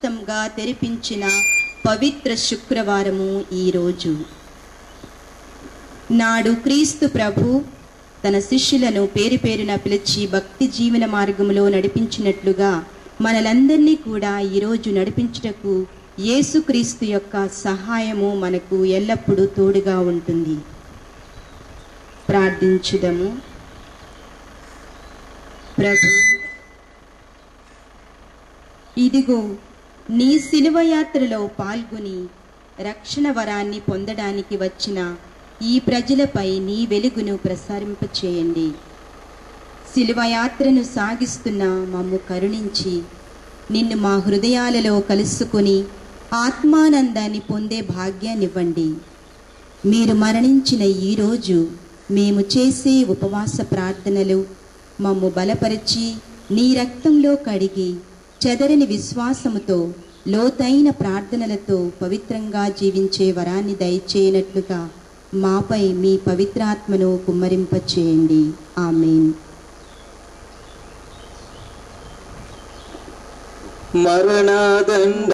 గా తెరిపించిన పవిత్ర శుక్రవారము ఈరోజు. నాడు క్రీస్తు ప్రభు తన శిష్యులను పేరు పేరున పిలిచి భక్తి జీవన మార్గములో నడిపించినట్లుగా మనలందరినీ కూడా ఈరోజు నడిపించుటకు యేసుక్రీస్తు యొక్క సహాయము మనకు ఎల్లప్పుడూ తోడుగా ఉంటుంది. ప్రార్థించుదము. ప్రభు, ఇదిగో నీ శిలువ యాత్రలో పాల్గొని రక్షణ వరాన్ని పొందడానికి వచ్చిన ఈ ప్రజలపై నీ వెలుగును ప్రసరింపచేయండి. శిలువ యాత్రను సాగిస్తున్న మమ్ము కరుణించి నిన్ను మా హృదయాలలో కలుసుకొని ఆత్మానందాన్ని పొందే భాగ్యాన్నివ్వండి. మీరు మరణించిన ఈరోజు మేము చేసే ఉపవాస ప్రార్థనలు మమ్ము బలపరిచి నీ రక్తంలో కడిగి చెదరని విశ్వాసముతో లోతైన ప్రార్థనలతో పవిత్రంగా జీవించే వరాన్ని దయచేయనట్లుగా మాపై మీ పవిత్రాత్మను కుమ్మరింపచేయండి. ఆమేన్. మరణదండ